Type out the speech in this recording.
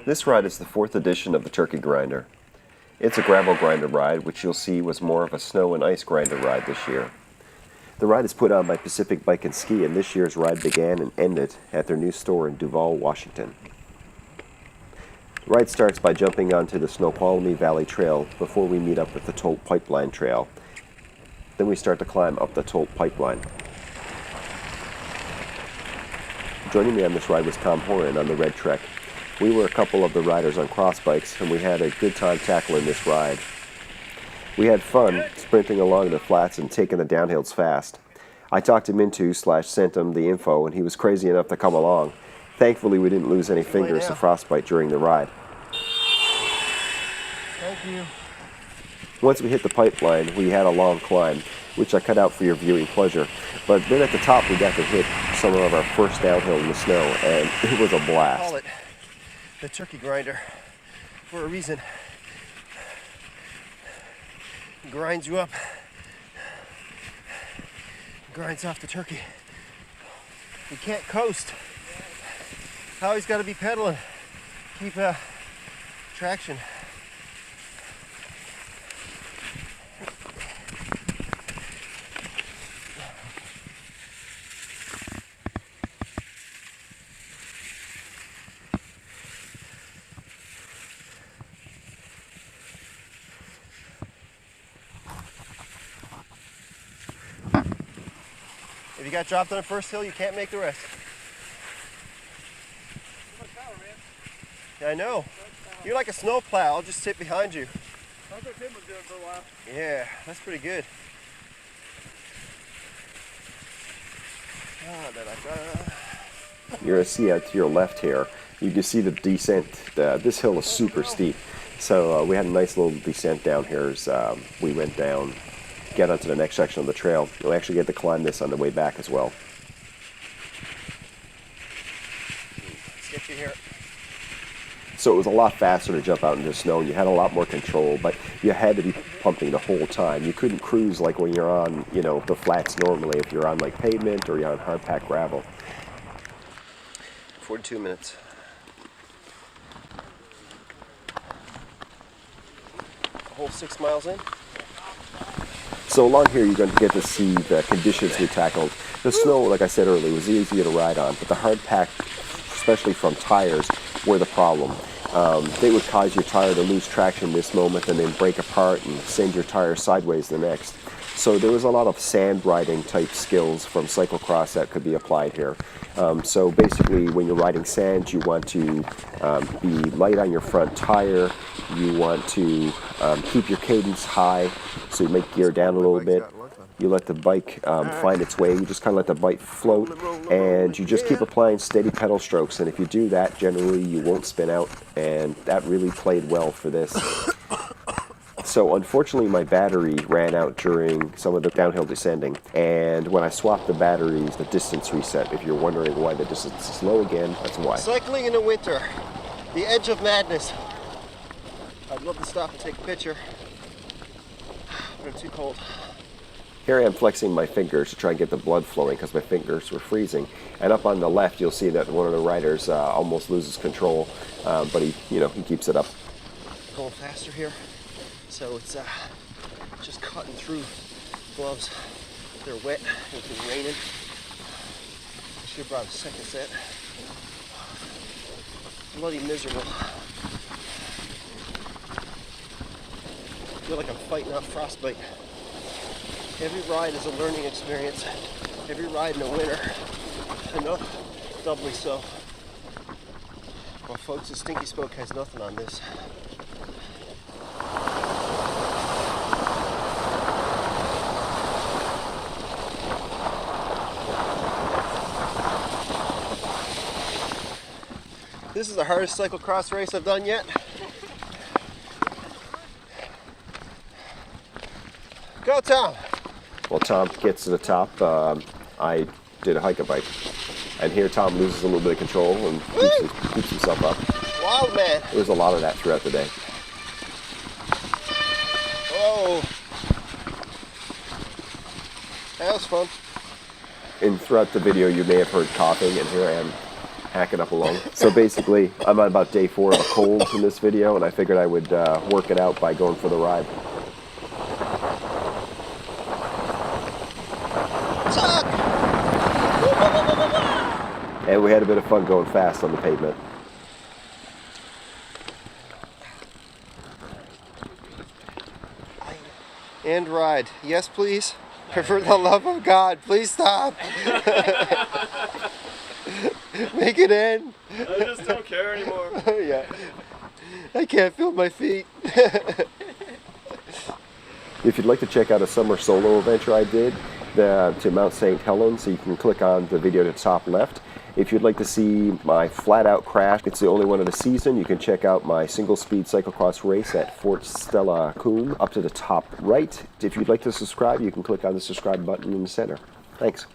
This ride is the 4th edition of the Turkey Grinder. It's a gravel grinder ride, which you'll see was more of a snow and ice grinder ride this year. The ride is put on by Pacific Bike and Ski, and this year's ride began and ended at their new store in Duvall, Washington. The ride starts by jumping onto the Snoqualmie Valley Trail before we meet up with the Tolt Pipeline Trail. Then we start to climb up the Tolt Pipeline. Joining me on this ride was Tom Horan on the Red Trek. We were a couple of the riders on cross bikes, and we had a good time tackling this ride. We had fun sprinting along the flats and taking the downhills fast. I talked him into / sent him the info, and he was crazy enough to come along. Thankfully, we didn't lose any fingers to frostbite during the ride. Thank you. Once we hit the pipeline, we had a long climb, which I cut out for your viewing pleasure. But then at the top, we got to hit some of our first downhill in the snow, and it was a blast. Call it the Turkey Grinder for a reason. It grinds you up, grinds off the turkey. You can't coast. Always got to be pedaling. Keep traction. If you got dropped on the first hill, you can't make the rest. Yeah, I know. You're like a snow plow. I'll just sit behind you. That's what Tim was doing for a while. Yeah, that's pretty good. You're going to see out to your left here, you can see the descent. This hill is super steep. So we had a nice little descent down here as we went down, get onto the next section of the trail. You'll actually get to climb this on the way back as well. Let's get you here. So it was a lot faster to jump out into the snow. You had a lot more control, but you had to be pumping the whole time. You couldn't cruise like when you're on, the flats normally, if you're on like pavement or you're on hard packed gravel. 42 minutes. A whole 6 miles in. So along here, you're going to get to see the conditions we tackled. The snow, like I said earlier, was easy to ride on, but the hard pack, especially from tires, were the problem. They would cause your tire to lose traction this moment and then break apart and send your tire sideways the next. So there was a lot of sand riding type skills from cyclocross that could be applied here. So basically, when you're riding sand, you want to be light on your front tire. You want to keep your cadence high, so you make gear down a little bit. You let the bike find its way. You just kind of let the bike float, and you just keep applying steady pedal strokes. And if you do that, generally you won't spin out, and that really played well for this. So unfortunately, my battery ran out during some of the downhill descending, and when I swapped the batteries, the distance reset. If you're wondering why the distance is low again, that's why. Cycling in the winter, the edge of madness. I'd love to stop and take a picture, but I'm too cold. Here I am flexing my fingers to try and get the blood flowing because my fingers were freezing. And up on the left, you'll see that one of the riders almost loses control, but he keeps it up. Going faster here, so it's just cutting through gloves. They're wet. It's been raining. I should have brought a second set. Bloody miserable. I feel like I'm fighting off frostbite. Every ride is a learning experience. Every ride in the winter, doubly so. Well, folks, the Stinky Spoke has nothing on this. This is the hardest cyclocross race I've done yet. Go, Tom! Well, Tom gets to the top. I did a hike-a-bike. And here Tom loses a little bit of control and keeps himself up. Wild man. There was a lot of that throughout the day. Whoa. That was fun. And throughout the video, you may have heard coughing, and here I am hack it up along. So basically, I'm on about day 4 of a cold in this video, and I figured I would work it out by going for the ride. And we had a bit of fun going fast on the pavement. And ride. Yes, please. For the love of God, please stop. Make it end. I just don't care anymore. Yeah. I can't feel my feet. If you'd like to check out a summer solo adventure I did to Mount St. Helens, so you can click on the video to the top left. If you'd like to see my flat-out crash, it's the only one of the season, you can check out my single-speed cyclocross race at Fort Stella Coombe up to the top right. If you'd like to subscribe, you can click on the subscribe button in the center. Thanks.